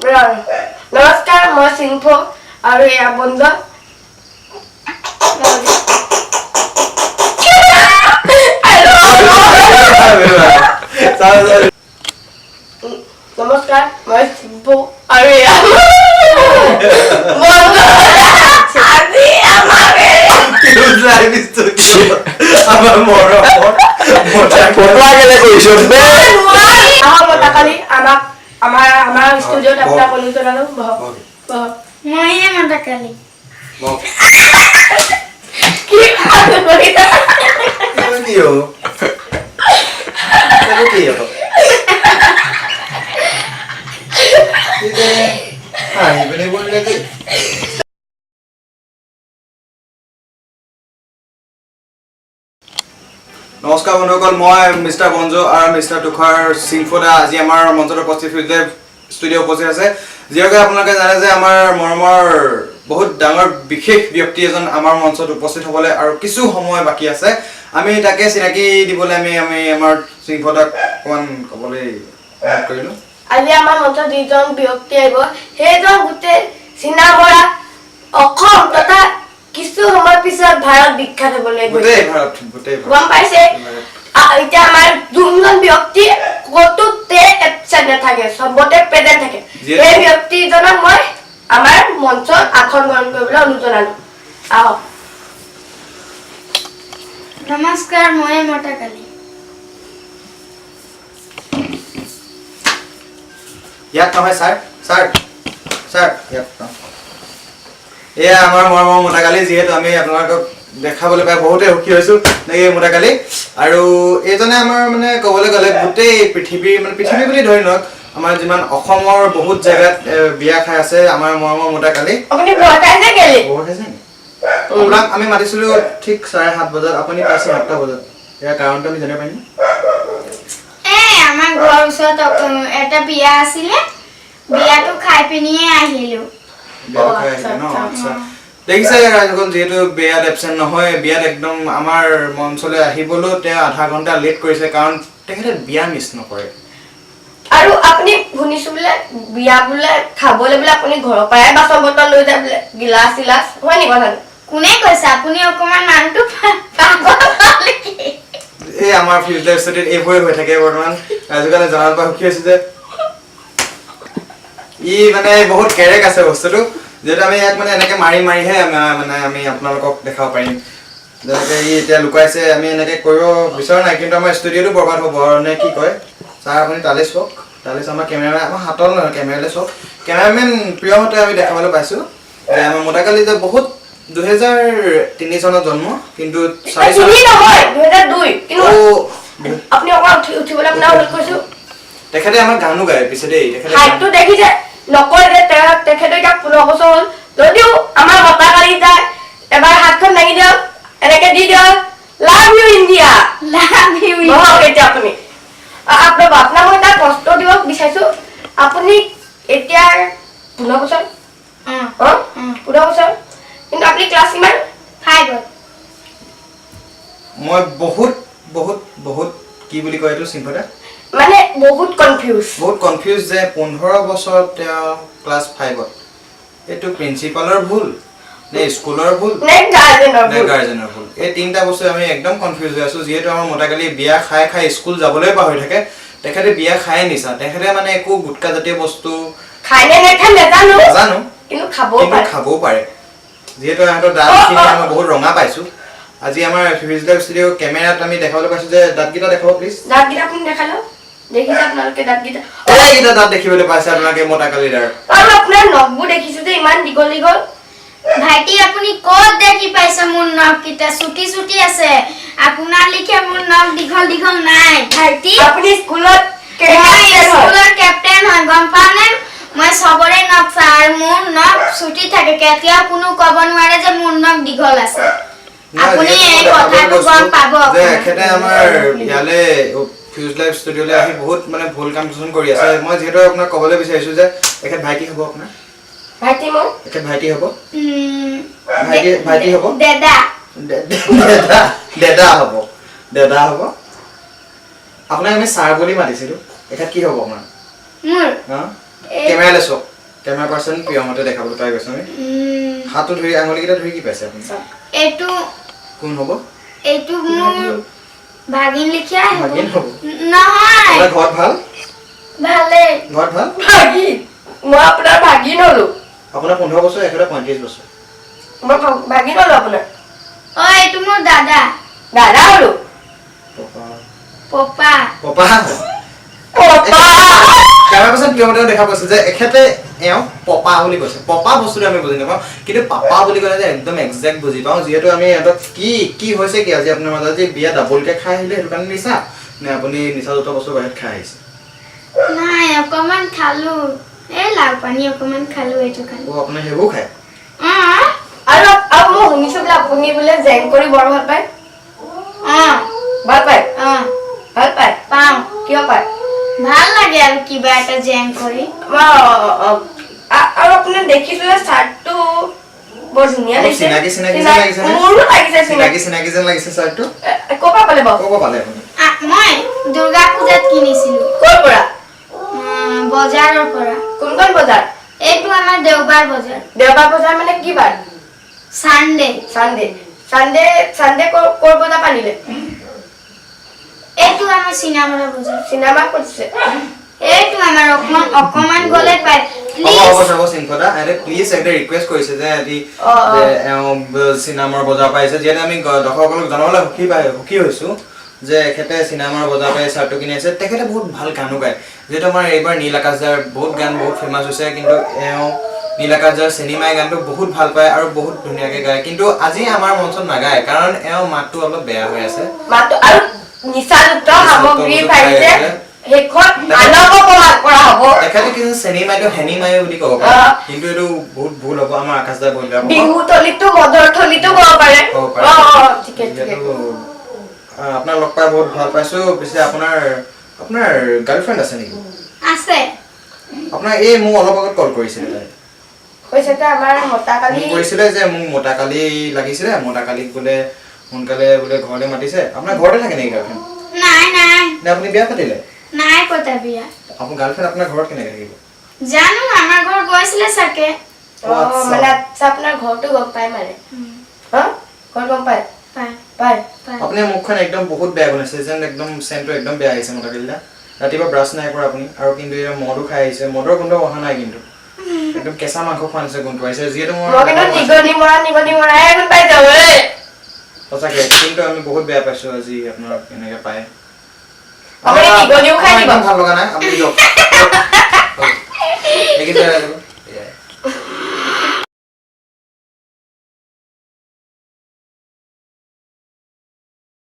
নমস্কাৰ মই সিংফো আৰু এয়া বন্ধু নমস্কাৰ মই সিংফো আৰু এয়া বন্ধু আজি আমাৰ মৰমৰ ফটোৱা কেলে কৰিছো মতাকালি আমাৰ ষ্টুডিঅ'ত আপোনাক অনুৰোধ জনালো মইয়ে মতাকালি কি নমস্কাৰ বন্ধুসকল মই মিষ্টাৰ বঞ্জু আৰু মিষ্টাৰ তুষাৰ সিংফোদা আজি আমাৰ মঞ্চত উপস্থিত হৈছে ষ্টুডিঅ' উপস্থিত আছে যিহেতু আপোনালোকে জানে যে আমাৰ মৰমৰ বহুত ডাঙৰ বিশেষ ব্যক্তি এজন আমাৰ মঞ্চত উপস্থিত হ'বলৈ আৰু কিছু সময় বাকী আছে আমি তাকে চিনাকি দিবলৈ আমি আমাৰ সিংফোদাক অকণমান ক'বলৈ কৰিলোঁ আজি আমাৰ মঞ্চত যিজন ব্যক্তি আহিব সেইজন গোটেই চীনা বৰা অসম তথা কিছু সময় পিছত ভাৰত বিখ্যাত হ'বলৈ গোটেই ভাৰত গম পাইছে এতিয়া আমাৰ যোনজন ব্যক্তি কতোতে এবচেণ্ট নাথাকে চবতে প্ৰেজেণ্ট থাকে সেই ব্যক্তিজনক মই আমাৰ মঞ্চত আসন গ্ৰহণ কৰিবলৈ অনুৰোধ জনালো আহক নমস্কাৰ মইয়ে মতাকালি ইয়াত নহয় ছাৰ ইয়াত এয়া আমাৰ মৰমৰ মতাকালি যিহেতু আমি আপোনালোকক দেখাবলৈ পাই বহুতে সুখী হৈছোঁ এই মতাকালি আৰু এইজনে আমাৰ মানে ক'বলৈ গ'লে গোটেই পৃথিৱী বুলি ধৰি লওক আমাৰ যিমান অসমৰ বহুত জেগাত বিয়া খাই আছে আমাৰ মৰমৰ মতাকালি আপুনি ভয় খাইছে কেলে আপোনাক আমি মাতিছিলোঁ ঠিক 7:30 বজাত আপুনি পাইছে 8টা বজাত ইয়াৰ কাৰণটো আমি জানিব পাৰিম আমাৰ ঘৰৰ ওচৰত এটা বিয়া আছিলে বিয়াটো খাই পিনিয়ে আহিলো দেখিছে ৰাইজসকল যিহেতু বিয়াত এবচেণ্ট নহয় বিয়াত একদম আমাৰ মঞ্চলৈ আহিবলৈও তেওঁ আধা ঘণ্টা লেট কৰিছে কাৰণ তেখেতে বিয়া মিছ নকৰে আৰু আপুনি শুনিছো বোলে বিয়া বোলে খাবলৈ বোলে আপুনি ঘৰৰ পৰাই বাচন বৰ্তন লৈ যায় বোলে গিলাচ চিলাচ হয় নি কথাটো কোনে কৈছে আপুনি অকমান মানুহটো এই আমাৰ ফিউচাৰ ষ্টুডিঅ'ত এইবোৰে হৈ থাকে বৰ্তমান আজিকালি জনাৰ পৰা সুখী হৈছে যে ই মানে বহুত কেৰেক আছে বস্তুটো যেটা আমি ইয়াক মানে এনেকে মাৰিহে আমি আপোনালোকক দেখাব পাৰিম যেনেকে ই এতিয়া লুকাইছে আমি এনেকে কৰিব বিচৰা নাই কিন্তু আমাৰ ষ্টুডিঅ'টো বৰবাদ হ'ব নে কি কয় ছাৰ আপুনি তালে চাওক আমাৰ কেমেৰামেন আমাৰ হাতল নহয় কেমেৰালে চাওক কেমেৰামেন প্ৰিয়মতে আমি দেখাবলৈ পাইছোঁ যে আমাৰ মতাকালি যে বহুত 2003 চনত জন্ম কিন্তু 2002 কিন্তু আপুনি অকল উঠিবলৈ আপোনাৰ অনুৰোধ কৰিছোঁ তেখেতে আমাৰ গানো গায় পিছে দেই তেখেতে হাইটটো দেখিছে নকয় যে তেখেতে এতিয়া 15 বছৰ হ'ল যদিও আমাৰ মতাকালি যায় এবাৰ হাতখন দাঙি দিয়ক এনেকে দি দিয়ক লাভ ইউ ইণ্ডিয়া এতিয়া আপুনি আপোনাক মই এটা কষ্ট দিব বিচাৰিছোঁ আপুনি এতিয়া 15 বছৰ 15 বছৰ কিন্তু আপুনি ক্লাছ কিমান 5ত মই বহুত কি বুলি কয় এইটো সিংফোদা মানে বহুত কনফিউজ যে 15 বছৰত তেওঁ ক্লাছ 5ত এইটো প্ৰিন্সিপালৰ ভুল নে স্কুলৰ ভুল নে গাৰ্জেনৰ ভুল এই তিনটা বস্তু আমি একদম কনফিউজ হৈ আছো যিহেতু আমাৰ মতাকালি বিয়া খাই স্কুল যাবলৈ পাহৰি থাকে তেখেতে বিয়া খাই নিছা তেখেতে মানে একো গুটকা জাতীয় বস্তু খাই নে নেখাই নাজানো কিন্তু খাবও পাৰে যিহেতু ইহঁতৰ দাঁতখিনি আমি বহুত ৰঙা পাইছোঁ আজি আমাৰ ফিউচাৰ ষ্টুডিঅ' কেমেৰাত আমি দেখাবলৈ পাইছোঁ যে দাঁতকেইটা দেখাব প্লিজ দাঁতকেইটা আপুনি দেখালো দেখিছে আপোনালোকে দাঁতকেইটা এইকেইটা দাঁত দেখিবলৈ পাইছে আপোনালোকে মতাকালিৰ দাঁত আৰু আপোনাৰ নখবোৰ দেখিছোঁ যে ইমান দীঘল ভাইটি আপুনি ক'ত দেখি পাইছে মোৰ নখকেইটা চুটি আছে আপোনাৰ লিখে মোৰ নখ দীঘল নাই ভাইটি আপুনি স্কুলৰ কেপ্টেইন হয় গম পানে মই সবৰে নখ চাই মোৰ নখ চুটি থাকে কেতিয়া কোনো ক'ব নোৱাৰে যে মোৰ নখ দীঘল আছে আপুনি এই কথাটো গম পাব যে এখেতে আমাৰ ইয়ালে ফিউজ লাইভ ষ্টুডিঅ'লৈ আহি বহুত মানে ভুল কাম কিছুমান কৰি আছে মই যিহেতু আপোনাক ক'বলৈ বিচাৰিছোঁ যে এখেত ভাইটি হ'ব আপোনাৰ ভাইটি মই এখেত ভাইটি হ'ব দেদা হ'ব আপোনাক আমি ছাৰ বুলি মাতিছিলোঁ এখেত কি হ'ব আপোনাৰ মোৰ কেমেৰালৈ চাওক কেমেৰা পাৰ্চন প্ৰিয়মতে দেখাবলৈ পাই গৈছো আমি হাতটো ধৰি আঙুলিকেইটা ধৰি কি পাইছে আপুনি এইটো কোন হ'ব এইটো মোৰ ভাগিন লিখিয়া ভাগিন হ'ব নহয় আপোনাৰ ঘৰত ভাল ভালে ঘৰত ভাল ভাগিন মই আপোনাৰ ভাগিন হলো আপোনাৰ 15 বছৰ এখেতৰ 35 বছৰ মই ভাগিন হলো আপোনাৰ ও এইটো মোৰ দাদা দাদা হলো পপা পপা পপা কেমেৰা পাৰ্চন প্ৰিয়মতে দেখা পাইছো যে এখেতে এওঁ পপা বুলি কৈছে পপা বস্তুটো আমি বুজি নাপাওঁ কিন্তু পাপা বুলি ক'লে যে একদম একজেক্ট বুজি পাওঁ যিহেতু আমি ইহঁতক কি হৈছে কি আজি আপোনাৰ মাজত যে বিয়া ডাবলকে খাই আহিলে সেইটো কাৰণে নিচা নে আপুনি নিচাযুক্ত বস্তু বাহিৰত খাই আহিছে নাই অকমান খালো এই লাল পানী অকমান খালো এইটো কাৰণে আপুনি সেইবোৰ খায় আৰু মই শুনিছো বোলে আপুনি বোলে জেং কৰি বৰ ভাল পায় ভাল পায় ভাল পায় পাওঁ কিয় পায় ভাল লাগে আৰু কিবা এটা জেং কৰি আৰু আপুনি দেখিছো যে চাৰ্টটো বৰ ধুনীয়া লাগিছে চিনাকি লাগিছে মোৰো লাগিছে চিনাকি যেন লাগিছে চাৰ্টটো ক'ৰ পৰা পালে বাৰু ক'ৰ পৰা পালে আপুনি মই দুৰ্গা পূজাত কিনিছিলো ক'ৰ পৰা বজাৰৰ পৰা কোনখন বজাৰ এইটো আমাৰ দেওবাৰ বজাৰ দেওবাৰ বজাৰ মানে কি বাৰ সানডে চানডে ক'ৰ বজাৰ পানিলে এইটো আমাৰ চিনামৰা বজাৰ চিনেমা কৰিছে এইটো আমাৰ অকমান গলে পাই হ'ব চিংকদা প্লিজ একটা ৰিকুৱেষ্ট কৰিছে যে আজি চিনেমাৰ বজাৰ পাইছে যিহেতু আমি দৰ্শকসকলক জনাবলৈ সুখী হৈছো যে এখেতে চিনেমাৰ বজাৰ পাই চাৰ্টটো কিনি আছে তেখেতে বহুত ভাল গানো গায় যেহেতু আমাৰ এইবাৰ নীল আকাশদাৰ বহুত গান বহুত ফেমাছ হৈছে কিন্তু এওঁ নীল আকাশদাৰ চিনেমাই গানটো বহুত ভাল পায় আৰু বহুত ধুনীয়াকৈ গায় কিন্তু আজি আমাৰ মঞ্চত নাগায় কাৰণ এওঁ মাতটো অলপ বেয়া হৈ আছে মাতটো আৰু নিচাযুক্ত সামগ্ৰী পাইছে সেইখন আনক প্ৰমাণ কৰা হ'ব তেখেতে কিন্তু চিনেমাইটো হেনিমাই বুলি ক'ব পাৰে কিন্তু এইটো বহুত ভুল হ'ব আমাৰ আকাশদাৰ বন্ধু বিহু থলীটো মদৰ থলীটো ক'ব পাৰে ঠিকে আপোনাৰ লগ পাই বহুত ভাল পাইছো পিছে আপোনাৰ গাৰ্লফ্ৰেণ্ড আছে নেকি আছে আপোনাৰ এই মোক অলপ আগত কল কৰিছিলে তাই কৈছে যে আমাৰ মতাকালি মোক কৈছিলে যে মোক মতাকালি লাগিছিলে মতাকালিক বোলে সোনকালে বোলে ঘৰলৈ মাতিছে আপোনাৰ ঘৰতে থাকে নেকি গাৰ্লফ্ৰেণ্ড নাই নে আপুনি বিয়া পাতিলে নাই পতা বিয়া আপোনাৰ গাৰ্লফ্ৰেণ্ড আপোনাৰ ঘৰত কেনেকৈ থাকিব জানো আমাৰ ঘৰ গৈছিলে চাগে মানে আপোনাৰ ঘৰটো গম পায় মানে ঘৰ গম পায় পায় আপুনি মুখখন একদম বহুত বেয়া বনাইছে যেন একদম চেণ্টটো একদম বেয়া আহিছে মতাকালিলা ৰাতিপুৱা ব্ৰাছ নাই কৰা আপুনি আৰু কিন্তু এতিয়া মদো খাই আহিছে মদৰ গোন্ধ অহা নাই কিন্তু একদম কেঁচা মাংস খোৱা নিচিনা গোন্ধ আহিছে যিহেতু নিগনি মৰাই গুণ পাই যাব সঁচাকে কিন্তু আমি বহুত বেয়া পাইছো আজি আপোনাক এনেকে পাই আপুনি নিগনিও খাই দিব ভাল লগা নাই আপুনি যাওক